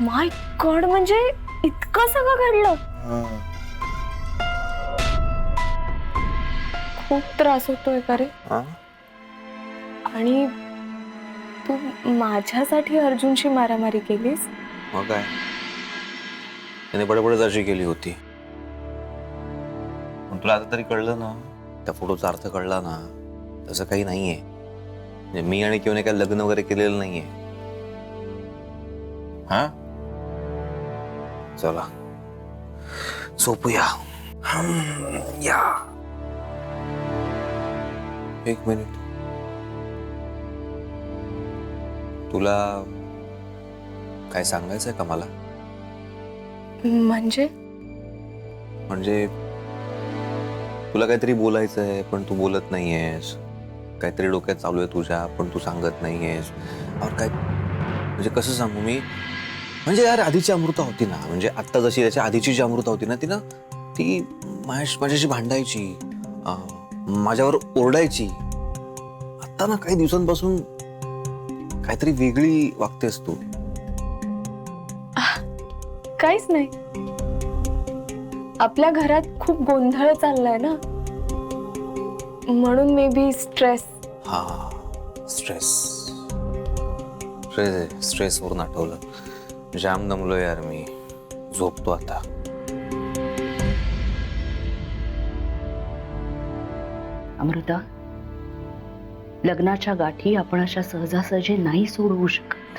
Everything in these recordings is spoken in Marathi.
माय गॉड, म्हणजे इतकं सगळं घडलं. खूप त्रास होतोय का रे? आणि तू माझ्यासाठी अर्जुनशी मारामारी केलीस? मग काय, त्याने बडबडच अशी केली होती. पण तुला आता तरी कळलं ना, त्या फोटोचा अर्थ कळला ना? तसं काही नाहीये. म्हणजे मी आणि किंवा काही लग्न वगैरे केलेलं नाहीये. हा, चला झोपूया. या एक मिनिट, तुला काय सांगायचंय का मला? म्हणजे तुला काहीतरी बोलायचंय पण तू बोलत नाहीयेस. काहीतरी डोक्यात चालू आहे तुझ्या पण तू सांगत नाहीयेस. और काय म्हणजे कसं सांगू मी? म्हणजे यार, आधीची अमृता होती ना, म्हणजे आता जशी त्याच्या आधीची जी अमृता होती ना, ती माझ्याशी भांडायची, माझ्यावर ओरडायची. आता ना काही दिवसांपासून काहीतरी वेगळी वागतेस तू. काहीच नाही. आपल्या घरात खूप गोंधळ चाललाय ना, म्हणून मे बी स्ट्रेस. हा, स्ट्रेस वरून आठवलं. जाम दमलो यार मी, झोपतो आता. अमृता, लग्नाच्या गाठी आपण अशा सहजासहजी नाही सोडवू शकत.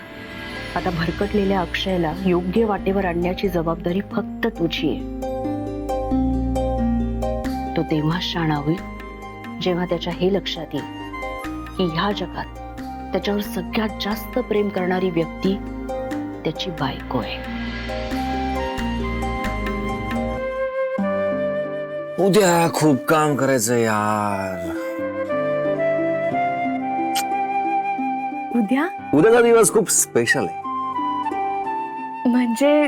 आता भरकटलेल्या अक्षयला योग्य वाटेवर आणण्याची जबाबदारी फक्त तुझी आहे. तो तेव्हा शाणा होईल जेव्हा त्याच्या हे लक्षात येईल की ह्या जगात त्याच्यावर सगळ्यात जास्त प्रेम करणारी व्यक्ती त्याची बायको आहे. उद्या खूप काम करायचं यार. उद्याचा दिवस खूप स्पेशल आहे. म्हणजे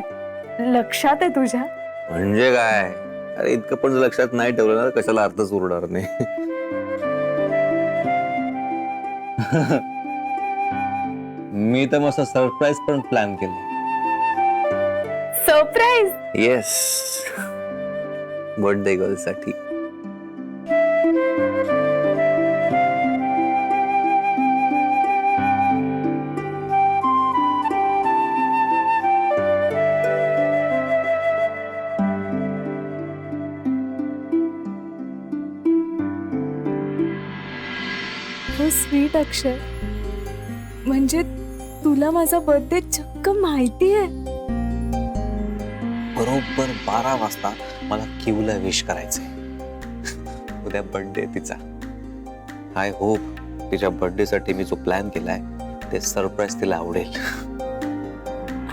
लक्षात आहे तुझ्या? म्हणजे काय, अरे इतकं पण जर लक्षात नाही ठेवलं ना, कशाला अर्थच उरणार नाही. मी तर मस्त सरप्राईज पण प्लॅन केलं. सरप्राईज? येस, बर्थडे गर्ल साठी. हो स्वीट अक्षय, म्हणजे तुला माझा बर्थडे चक्क माहिती आहे. बरोबर 12 वाजता मला किवला विश करायचंय. उद्या बर्थडे तिचा. आय होप तिच्या बर्थडे साठी मी जो प्लॅन केलाय ते सरप्राईज तिला आवडेल.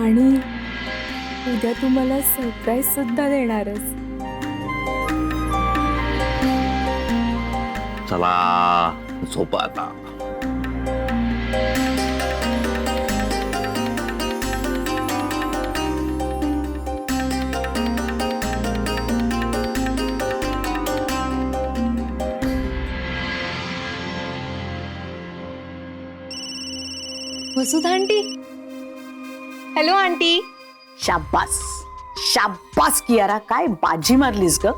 आणि उद्या तू मला सरप्राईज सुद्धा देणारस. चला झोपा आता. वसुधा आंटी. Hello aunty. शाब्बास शाब्बास कियारा, काय बाजी मारलीस ग.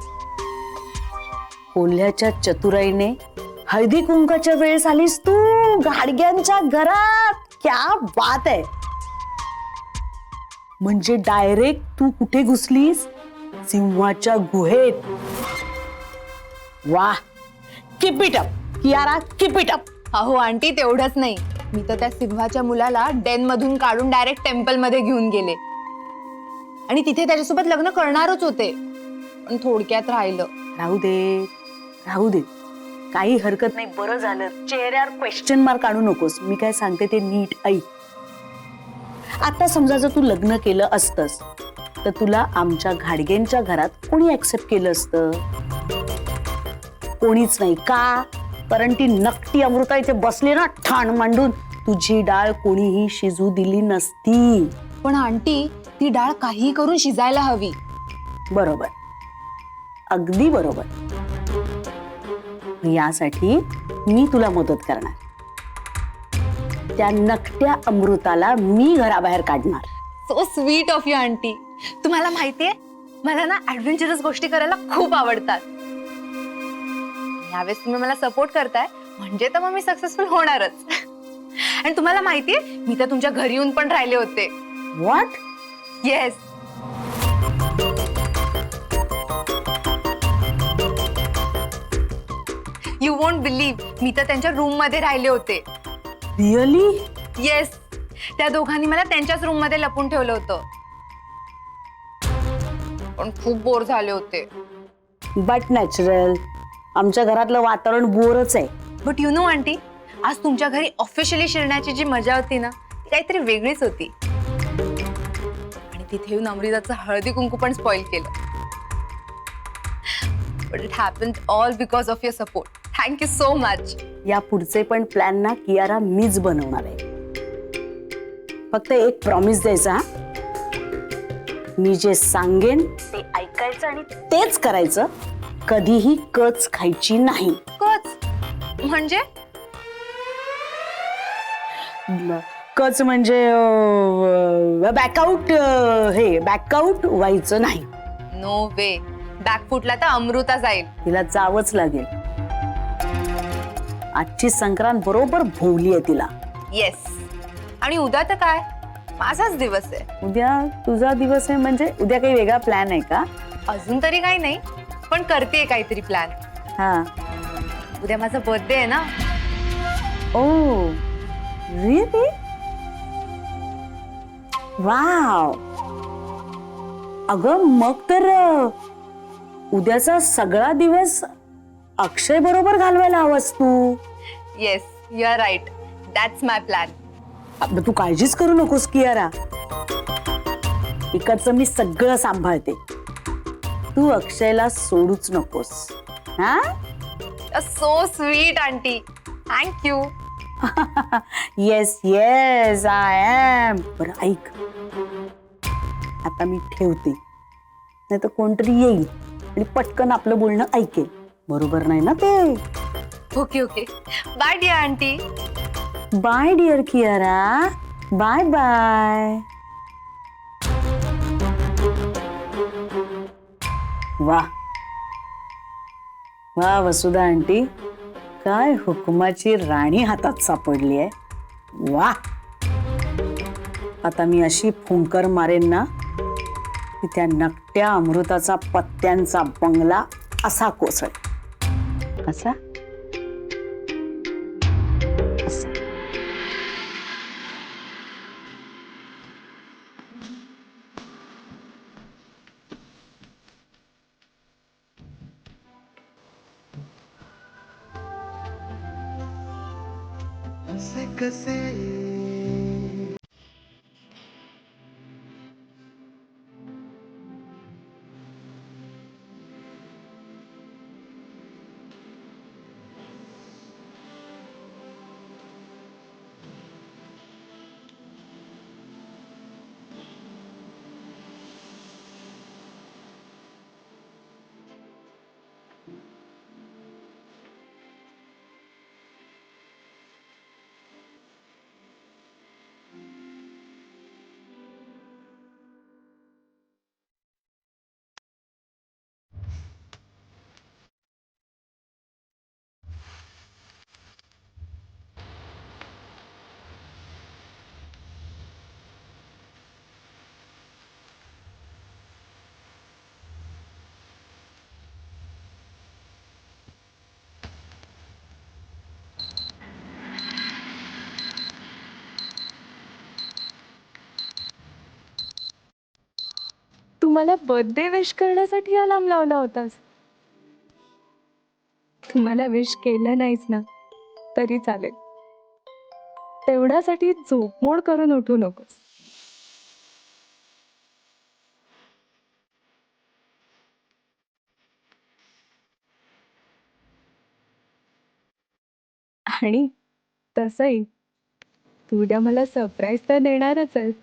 कोल्ह्याच्या चतुराईने हळदी कुंकाच्या वेळेस आलीस तू गाडग्यांच्या घरात. क्या बात आहे. म्हणजे डायरेक्ट तू कुठे घुसलीस? सिंहाच्या गुहेत. वाह, keep it up Kiara, keep it up. अहो आंटी, तेवढंच नाही, मी तर त्या सिंहाच्या मुलाला डेन मधून काढून डायरेक्ट टेम्पल मध्ये घेऊन गेले आणि तिथे त्याच्यासोबत लग्न करणारच होते, पण थोडक्यात राहिलं. राहू दे राहू दे, काही हरकत नाही. बरं झालं. चेहऱ्यावर क्वेश्चन मार्क काढू नकोस. मी काय सांगते ते नीट ऐक. आता समजा जर तू लग्न केलं असतंस तर तुला आमच्या घाडगेंच्या घरात कोणी ऍक्सेप्ट केलं असतं? कोणीच नाही. का? कारण ती नकटी अमृता इथे बसली ना ठाण मांडून, तुझी डाळ कोणीही शिजू दिली नसती. पण आंटी, ती डाळ काही करून शिजायला हवी. बरोबर, अगदी बरोबर. यासाठी मी तुला मदत करणार. त्या नकट्या अमृताला मी घराबाहेर काढणार. So sweet of you aunty. तुम्हाला माहितीये मला ना ऍडव्हेंचरस गोष्टी करायला खूप आवडतात. यावेळेस तुम्ही मला सपोर्ट करताय म्हणजे तर मग मी सक्सेसफुल होणारच. आणि तुम्हाला माहितीये मी तर तुमच्या घरी येऊन पण राहिले होते. What? Yes. You won't believe, मी तर त्यांच्या रूम मध्ये राहिले होते. रिअली? येस. त्या दोघांनी मला त्यांच्याच रूम मध्ये लपून ठेवलं होतं. पण खूप बोर झाले होते. But natural. आमच्या घरातलं वातावरण बोरच आहे. बट यू नो आंटी, आज तुमच्या घरी ऑफिशियली शिरण्याची जी मजा होती ना ती काहीतरी वेगळीच होती. आणि तिथे येऊन अमृताचं हळदी कुंकू पण स्पॉइल केलं. But it happened all because of your support. Thank you so much. या पुढचे पण प्लॅन ना कियारा मीच बनवणार आहे. फक्त एक प्रॉमिस द्यायचा हा. मी जे सांगेन ते ऐकायचं आणि तेच करायचं. कधीही कच खायची नाही. कच म्हणजे? कच म्हणजे बॅकआउट. हे बॅकआउट व्हायचं नाही. नो वे. बॅकफुटला तर अमृता जाईल. तिला जावंच लागेल. आजची संक्रांत बरोबर भोवली आहे तिला. येस. आणि उद्या तर काय, माझाच दिवस आहे. उद्या तुझा दिवस आहे म्हणजे उद्या काही वेगळा प्लॅन आहे का? अजून तरी काही नाही, पण करतेय काहीतरी प्लॅन. हा. उद्या माझा बर्थडे आहे ना. Oh really? वाव. अगं मग तर उद्याचा सगळा दिवस अक्षय बरोबर घालवायला हवास तू. Yes, you are right. That's my plan. तू काळजीच करू नकोस कियारा. इकडचं मी सगळं सांभाळते. तू अक्षयला सोडूच नकोस. हा. So sweet aunty. Thank you. Yes yes I am. बरं ऐक, आता मी ठेवते, नाही तर कोणतरी येईल आणि पटकन आपलं बोलणं ऐकेल. बरोबर नाही ना ते? Okay okay. Bye dear aunty. Bye dear Kiara. Bye bye. वा वा वसुधा आंटी, काय हुकुमाची राणी हातात सापडली आहे. वा. आता मी अशी फुंकर मारेन ना की त्या नकट्या अमृताचा पत्त्यांचा बंगला असा कोसळ. कसा? असा. तू मला बर्थडे विश करण्यासाठी अलार्म लावला होतास. तू मला विश केलं नाहीस ना तरी चालेल. तेवढ्यासाठी झोपमोड करून उठू नकोस. आणि तसंही तू उद्या मला सरप्राईज तर देणारच आहेस.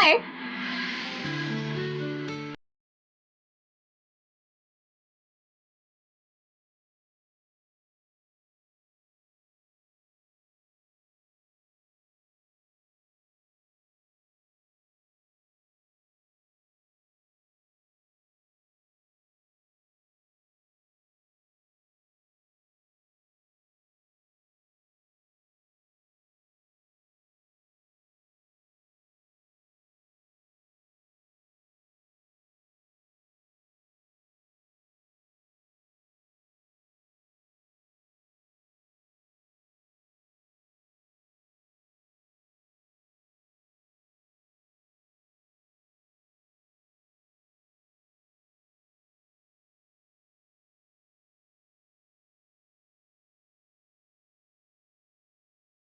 काय?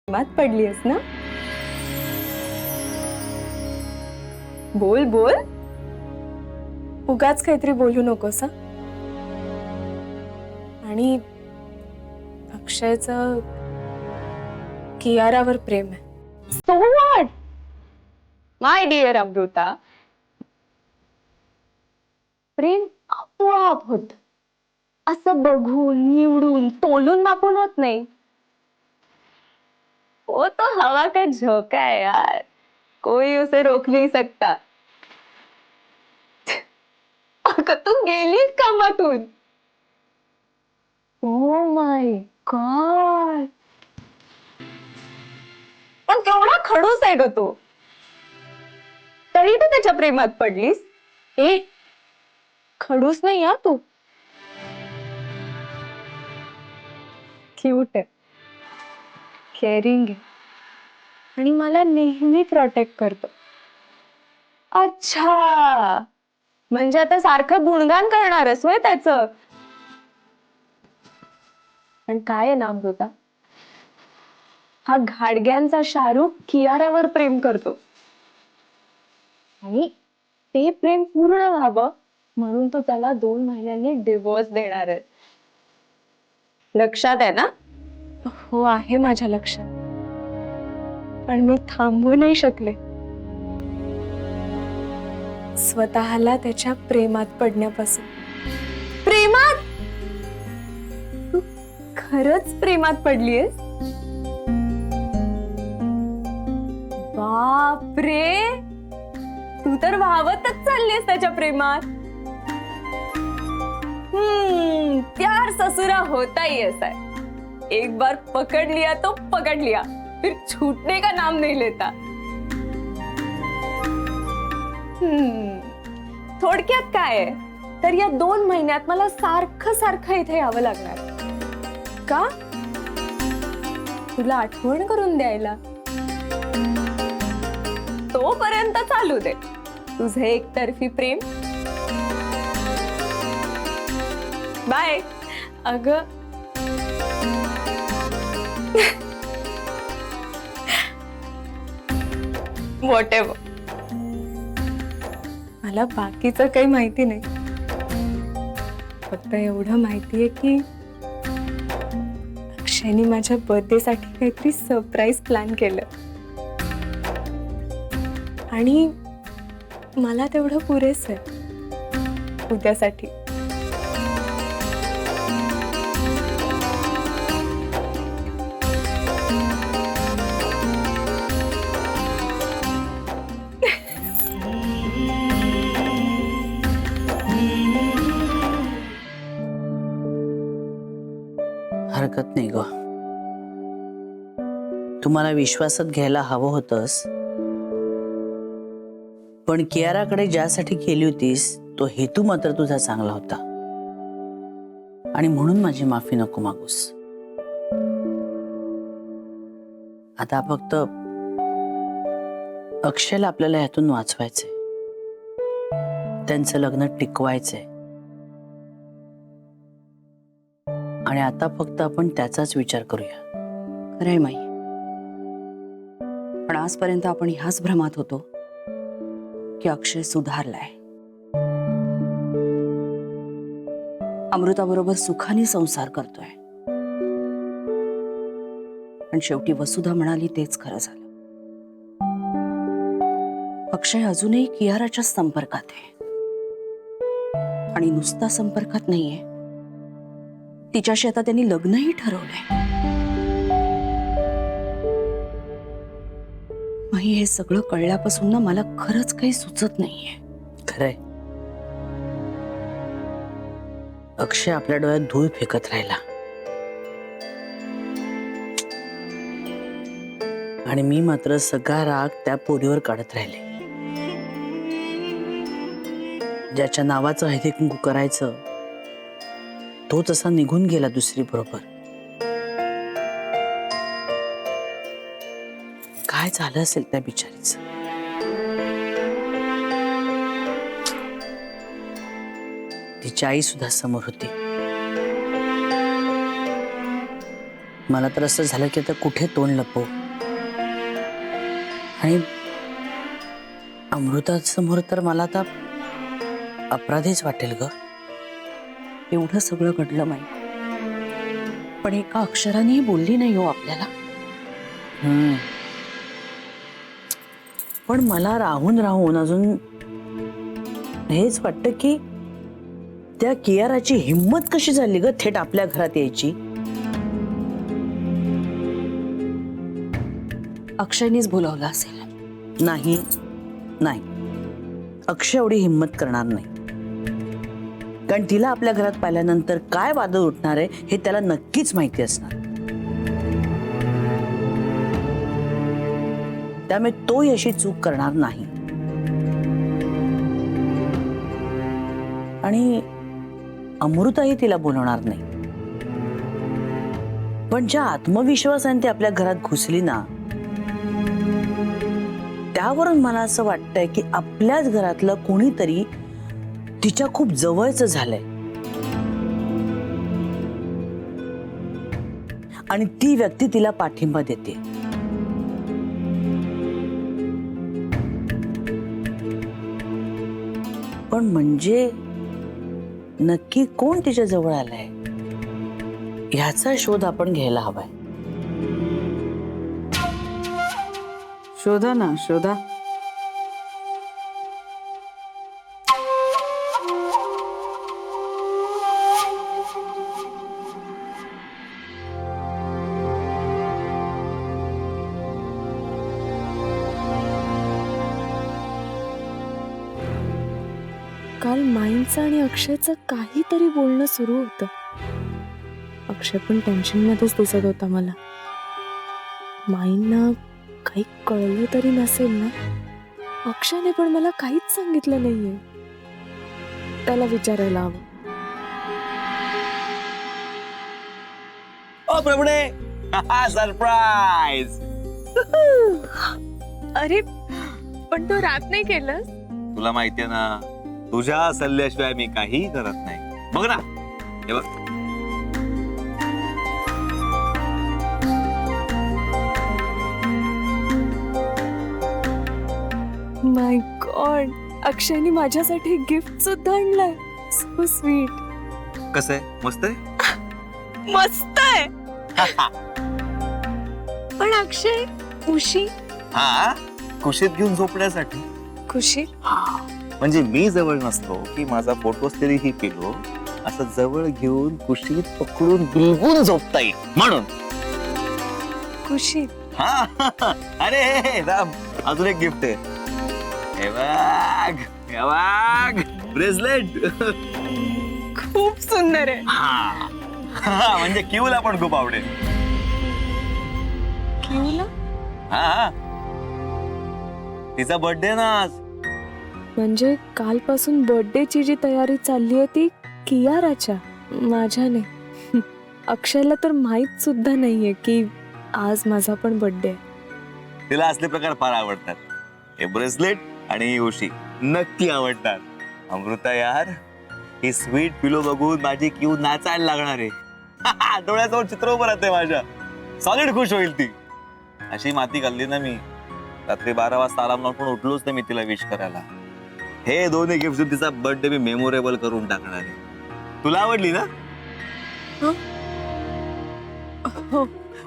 मात पडलीस ना? बोल बोल. उगाच काहीतरी बोलू नकोस हं? आणि अक्षयचं कियारावर प्रेम आहे. So what? My dear Amruta, प्रेम आपोआप होत. असं बघून निवडून तोलून मापून होत नाही. वो तो हवा का झोंका है यार, कोई उसे रोक नहीं सकता. अगं तू गेलीस कामातून. ओ माय गॉड, पण केवढा खडूस आहे ग तो. तरी तू त्याच्या प्रेमात पडलीस. ए, खडूस नाही हा तू. क्यूट आहे, केअरिंग आहे आणि मला नेहमी प्रोटेक्ट करतो. अच्छा, म्हणजे आता सारखं गुणगान करणारच होय त्याचं. पण काय आहे ना अमृता, हा घाडग्यांचा शाहरुख कियारावर प्रेम करतो आणि ते प्रेम पूर्ण व्हावं म्हणून तो त्याला 2 महिन्यांनी डिवोर्स देणार आहे. लक्षात आहे ना? हो, आहे माझ्या लक्षात. पण मी थांबू नाही शकले स्वतःला त्याच्या प्रेमात पडण्यापासून. प्रेमात? तू खरंच प्रेमात पडलीयस? बापरे, तू तर वाहवतच चाललीस त्याच्या प्रेमात. प्यार ससुरा होता ही ऐसा है. एक बार पकड़ लिया तो पकड़ लिया, फिर छूटने का नाम नहीं लेता. थोडक्यात काय आहे, तर या 2 महिन्यात मला सारखं सारखं इथे यावं लागणार. का? तुला आठवण करून द्यायला. तोपर्यंत चालू दे तुझं एकतर्फी प्रेम. बाय. अगं व्हॉटएव्हर. मला बाकीचं काही माहिती नाही, फक्त एवढं माहितीये की अक्षयने माझ्या बर्थडे साठी काहीतरी सरप्राईज प्लॅन केलं आणि मला तेवढं पुरेसं आहे उद्यासाठी. हरकत नाही ग. तुम्हाला विश्वासात घ्यायला हवं होतंस, पण कियाराकडे ज्यासाठी केली होतीस तो हेतू मात्र तुझा चांगला होता आणि म्हणून माझी माफी नको मागूस. आता फक्त अक्षयला आपल्याला ह्यातून वाचवायचंय, त्यांचं लग्न टिकवायचंय आणि आता फक्त आपण त्याचाच विचार करूया. खरंय माई, पण आजपर्यंत आपण ह्याच भ्रमात होतो की अक्षय सुधारलाय, अमृताबरोबर सुखाने संसार करतोय. पण शेवटी वसुधा म्हणाली तेच खरं झालं. अक्षय अजूनही कियाराच्या संपर्कात आहे आणि नुसता संपर्कात नाहीये, तिच्याशी आता त्यांनी लग्नही ठरवलंय. माही, हे सगळं कळल्यापासून ना मला खरंच काही सुचत नाहीये. खरंय, अक्षय आपल्या डोळ्यात धूळ फेकत राहिला आणि मी मात्र सगळा राग त्या पोरीवर काढत राहिले. ज्याच्या नावाचं हळदी कुंकू करायचं तो तसा निघून गेला दुसरी बरोबर. काय झालं असेल त्या बिचारीचं? तिची आई सुद्धा समोर होती. मला तर असं झालं की आता कुठे तोंड लपवू. आणि अमृतासमोर तर मला आता अपराधीच वाटेल ग. एवढं सगळं घडलं माही, पण एका अक्षरानेही बोलली नाही हो आपल्याला. पण मला राहून राहून अजून हेच वाटतं की त्या कियाराची हिंमत कशी झाली ग थेट आपल्या घरात यायची. अक्षयनीच बोलावलं असेल. नाही नाही, अक्षय एवढी हिंमत करणार नाही. कारण तिला आपल्या घरात पाहिल्यानंतर काय वादळ उठणार आहे हे त्याला नक्कीच माहिती असणार. त्यामुळे तो अशी चूक करणार नाही. आणि अमृताही तिला बोलवणार नाही. पण ज्या आत्मविश्वासाने ती आपल्या घरात घुसली ना, त्यावरून मला असं वाटतंय की आपल्याच घरातलं कोणीतरी तिच्या खूप जवळचं झालंय आणि ती व्यक्ती तिला पाठिंबा देते. पण म्हणजे नक्की कोण तिच्या जवळ आलंय ह्याचा शोध आपण घ्यायला हवाय. शोधा ना, शोधा. काल माईंचं आणि अक्षयचं काहीतरी बोलणं सुरू होतं. अक्षय पण टेन्शन मध्येच दिसत होता मला. माईंना काही कळलं तरी नसेल ना. अक्षयने पण मला काहीच सांगितलं नाहीये. त्याला विचारायला हवं. ओ प्रभुडे, सरप्राईज. अरे पण तो रॅप नाही केलं. तुला माहितीये ना, तुझ्या सल्ल्याशिवाय मी काही करत नाही. बघ ना, हे बघ. माय गॉड, अक्षयने माझ्यासाठी गिफ्ट सुद्धा आणलंय. So sweet. कसं आहे? मस्त आहे. मस्त आहे. पण अक्षय, खुशी. हा, कुशीत घेऊन झोपण्यासाठी. खुशी म्हणजे मी जवळ नसतो की माझा फोटोस तरीही पिलो असं जवळ घेऊन कुशीत पकडून बिलगून झोपता येईल म्हणून. खुशी. हा, अरे राम, अजून एक गिफ्ट आहे. हे बघ, हे बघ, ब्रेसलेट. खूप सुंदर आहे. हा, म्हणजे क्यूला पण खूप आवडेल. क्यूला? हा, तिचा बर्थडे ना आज. म्हणजे कालपासून बर्थडेची जी तयारी चालली आहे ती कियाराच्या, माझ्याने. अक्षयला तर माहित सुद्धा नाहीये की आज माझा पण बर्थडे. तिला असले प्रकार फार आवडतात. हे ब्रेसलेट आणि ही उशी नक्की आवडतात. अमृता यार, ही स्वीट पिलो बघून माझी क्यू नाचायला लागणार आहे. डोळ्यासमोर चित्र उभं राहते माझ्या. सॉलिड खुश होईल ती. अशी माती घालली ना मी. रात्री 12 वाजता अलार्म लावून पण उठलोच नाही मी तिला विश करायला. हे दोन्ही गिफ्ट तिचा बर्थडे मी मेमोरेबल करून टाकणार आहे. तुला आवडली ना? हो.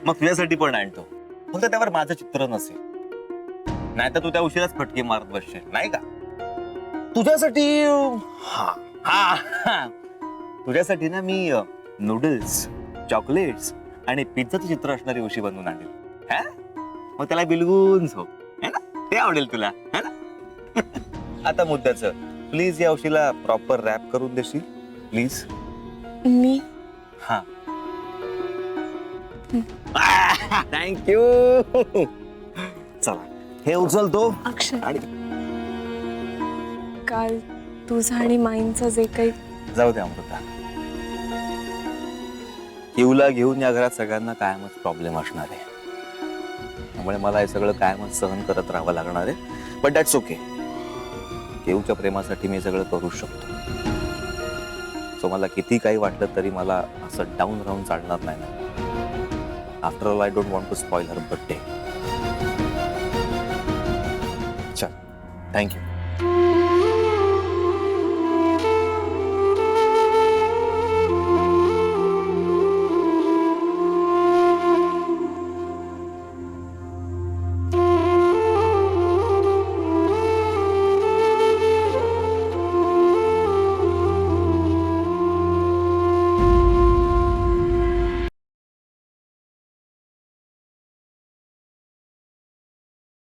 मग तुझ्यासाठी पण आणतो. फक्त त्यावर माझं चित्र नसेल. नाही तर तू त्या उशिराच फटके मारत बसशील नाही का? तुझ्यासाठी हा हा हा. तुझ्यासाठी ना मी नूडल्स, चॉकलेट्स आणि पिझ्झाचं चित्र असणारी उशी बनवून आणेल. हा? मग त्याला बिलगून झोप है ना? ते आवडेल तुला है ना? आता मुद्द्याचं, प्लीज या उशीला प्रॉपर रॅप करून देशील प्लीज. मी हा. थँक्यू. चला हे उचलतो अक्षय, आणि काल तुझं आणि माईंचं जे काही जाऊ दे अमृता. किवला घेऊन या घरात सगळ्यांना कायमच प्रॉब्लेम असणार आहे, त्यामुळे मला हे सगळं कायमच सहन करत राहावं लागणार आहे. But that's okay. केऊच्या प्रेमासाठी मी सगळं करू शकतो. सो मला किती काही वाटलं तरी मला असं डाऊन राहून चालणार नाही. After all I don't want to spoil her birthday. चल थँक्यू.